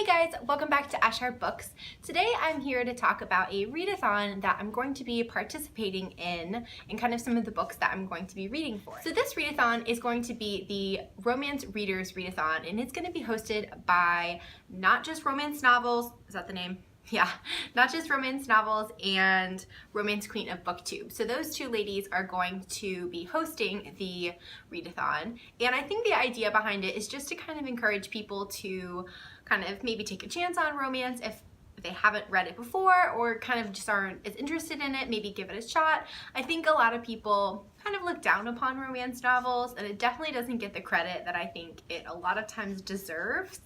Hey guys, welcome back to Ashar Books. Today I'm here to talk about a readathon that I'm going to be participating in and kind of some of the books that I'm going to be reading for. So this readathon is going to be the Romance Readers Readathon, and it's going to be hosted by Not Just Romance Novels, is that the name? Yeah, Not Just Romance Novels and Romance Queen of Booktube. So those two ladies are going to be hosting the readathon, and I think the idea behind it is just to kind of encourage people to kind of maybe take a chance on romance if they haven't read it before or kind of just aren't as interested in it, maybe give it a shot. I think a lot of people kind of look down upon romance novels, and it definitely doesn't get the credit that I think it a lot of times deserves.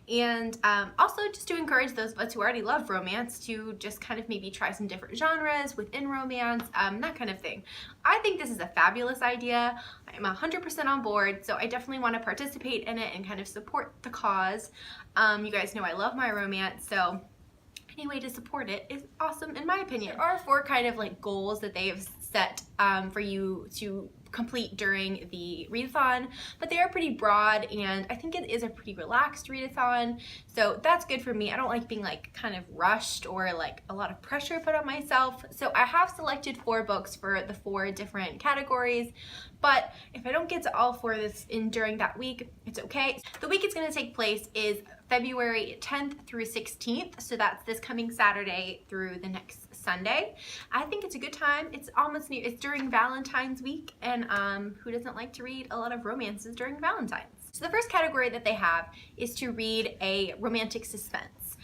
And also just to encourage those of us who already love romance to just kind of maybe try some different genres within romance, that kind of thing. I think this is a fabulous idea. I'm 100% on board, so I definitely want to participate in it and kind of support the cause. You guys know I love my romance, so any way to support it is awesome in my opinion. There are 4 kind of like goals that they have set for you to complete during the readathon, but they are pretty broad, and I think it is a pretty relaxed readathon, so that's good for me. I don't like being like kind of rushed or like a lot of pressure put on myself. So I have selected 4 books for the 4 different categories, but if I don't get to all 4 of this in during that week, it's okay. The week it's going to take place is February 10th through 16th, so that's this coming Saturday through the next Sunday. I think it's a good time. It's almost new. It's during Valentine's week, and who doesn't like to read a lot of romances during Valentine's? So the first category that they have is to read a romantic suspense.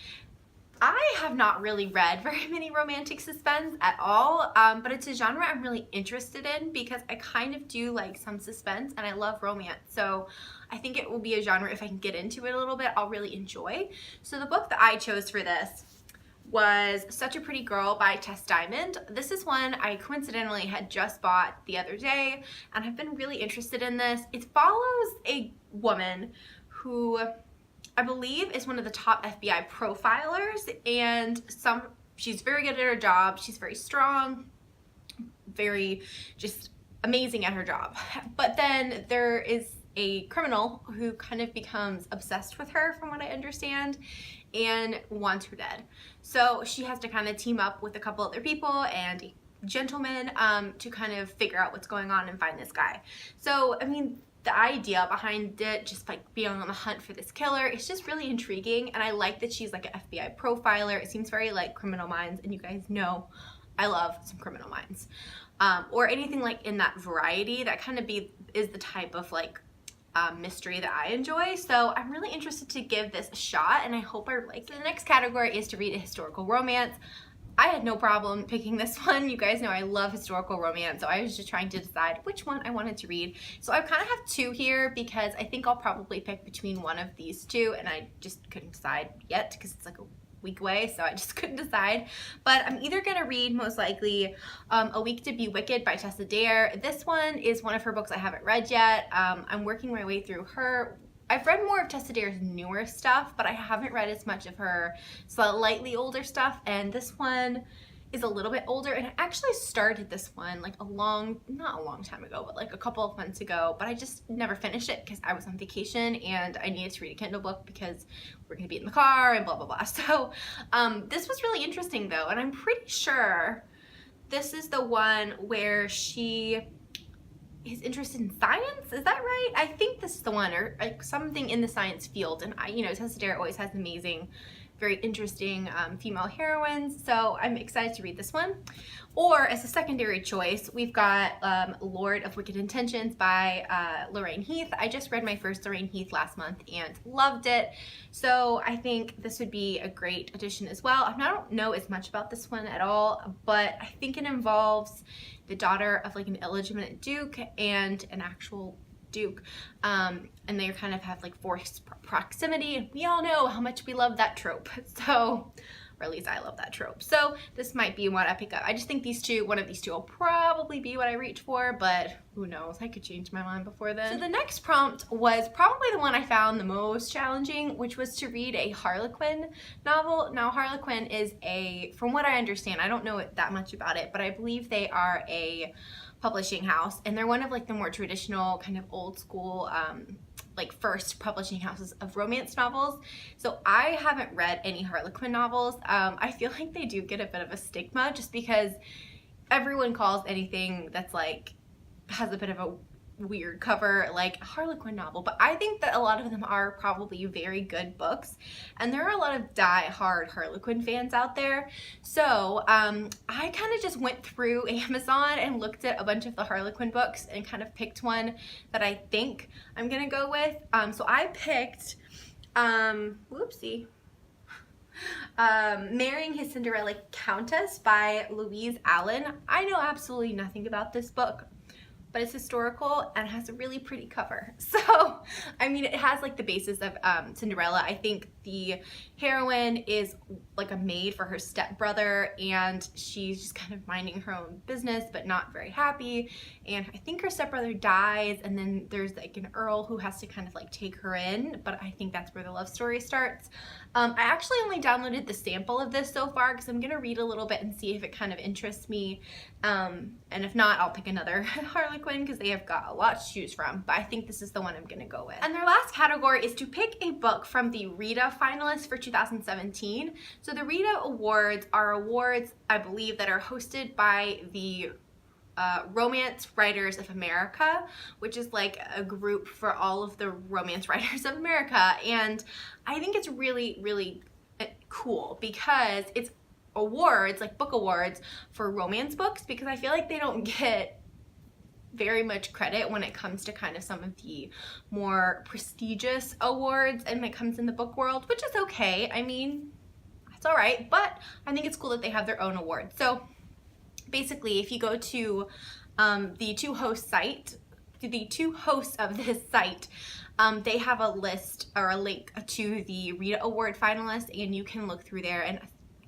I have not really read very many romantic suspense at all, but it's a genre I'm really interested in because I kind of do like some suspense and I love romance. So I think it will be a genre, if I can get into it a little bit, I'll really enjoy. So the book that I chose for this was Such a Pretty Girl by Tess Diamond. This is one I coincidentally had just bought the other day, and I've been really interested in this. It follows a woman who I believe is one of the top FBI profilers, and she's very good at her job. She's very strong, very just amazing at her job. But then there is a criminal who kind of becomes obsessed with her, from what I understand, and wants her dead. So she has to kind of team up with a couple other people and a gentleman to kind of figure out what's going on and find this guy. So, I mean, the idea behind it, just like being on the hunt for this killer, it's just really intriguing, and I like that she's like an FBI profiler. It seems very like Criminal Minds, and you guys know I love some Criminal Minds. Or anything like in that variety, that kind of is the type of like mystery that I enjoy. So I'm really interested to give this a shot, and I hope I like it. So the next category is to read a historical romance. I had no problem picking this one. You guys know I love historical romance, so I was just trying to decide which one I wanted to read. So I kind of have 2 here because I think I'll probably pick between one of these 2, and I just couldn't decide yet because it's like a week away, so I just couldn't decide. But I'm either gonna read most likely A Week to Be Wicked by Tessa Dare. This one is one of her books I haven't read yet. I'm working my way through her. I've read more of Tessa Dare's newer stuff, but I haven't read as much of her slightly older stuff, and this one is a little bit older, and I actually started this one like not a long time ago, but like a couple of months ago, but I just never finished it because I was on vacation and I needed to read a Kindle book because we're gonna be in the car and blah blah blah. So this was really interesting though, and I'm pretty sure this is the one where she is interested in science. Is that right? I think this is the one, or like something in the science field. And Tessa Dare always has amazing, very interesting female heroines, so I'm excited to read this one. Or as a secondary choice, we've got Lord of Wicked Intentions by Lorraine Heath. I just read my first Lorraine Heath last month and loved it, so I think this would be a great addition as well. I don't know as much about this one at all, but I think it involves the daughter of like an illegitimate duke and an actual duke, and they kind of have like forced proximity, and we all know how much we love that trope, so, or at least I love that trope. So this might be what I pick up. I just think one of these two will probably be what I reach for, but who knows, I could change my mind before then. So the next prompt was probably the one I found the most challenging, which was to read a Harlequin novel. Now Harlequin is from what I understand, I don't know that much about it, but I believe they are a publishing house, and they're one of like the more traditional kind of old school like first publishing houses of romance novels. So I haven't read any Harlequin novels. I feel like they do get a bit of a stigma just because everyone calls anything that's like has a bit of a weird cover like a Harlequin novel, but I think that a lot of them are probably very good books, and there are a lot of die-hard Harlequin fans out there. So I kind of just went through Amazon and looked at a bunch of the Harlequin books and kind of picked one that I think I'm gonna go with. So I picked Marrying His Cinderella Countess by Louise Allen. I know absolutely nothing about this book, but it's historical and has a really pretty cover. So, I mean, it has like the basis of Cinderella. I think the heroine is like a maid for her stepbrother, and she's just kind of minding her own business but not very happy. And I think her stepbrother dies, and then there's like an earl who has to kind of like take her in, but I think that's where the love story starts. I actually only downloaded the sample of this so far because I'm gonna read a little bit and see if it kind of interests me. And if not, I'll pick another Harlequin because they have got a lot to choose from, but I think this is the one I'm gonna go with. And their last category is to pick a book from the Reada finalists for 2017. So the Reada Awards are awards, I believe, that are hosted by the Romance Writers of America, which is like a group for all of the romance writers of America. And I think it's really, really cool because it's awards, like book awards for romance books, because I feel like they don't get very much credit when it comes to kind of some of the more prestigious awards and when it comes in the book world, which is okay. I mean, it's all right, but I think it's cool that they have their own award. So basically, if you go to the two hosts of this site, they have a list or a link to the Reada Award finalists, and you can look through there and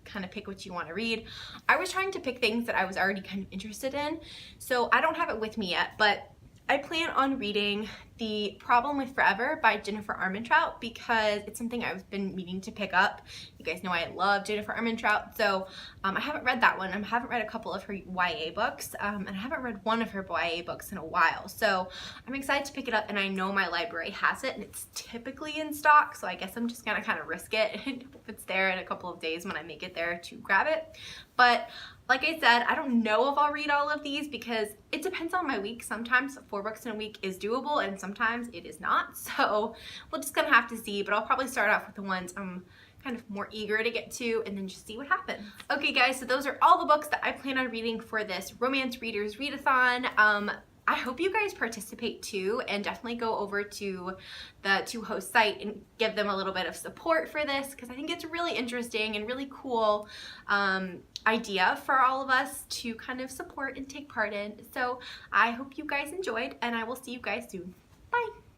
kind of pick what you want to read. I was trying to pick things that I was already kind of interested in, so I don't have it with me yet, but I plan on reading The Problem with Forever by Jennifer Armentrout because it's something I've been meaning to pick up. You guys know I love Jennifer Armentrout, so I haven't read that one. I haven't read a couple of her YA books, and I haven't read one of her YA books in a while, so I'm excited to pick it up, and I know my library has it, and it's typically in stock, so I guess I'm just gonna kind of risk it if it's there in a couple of days when I make it there to grab it. But like I said, I don't know if I'll read all of these because it depends on my week. Sometimes 4 books in a week is doable and sometimes it is not. So we'll just gonna have to see, but I'll probably start off with the ones I'm kind of more eager to get to and then just see what happens. Okay guys, so those are all the books that I plan on reading for this Romance Readers Readathon. I hope you guys participate too, and definitely go over to the Two Host site and give them a little bit of support for this, because I think it's really interesting and really cool idea for all of us to kind of support and take part in. So I hope you guys enjoyed, and I will see you guys soon. Bye!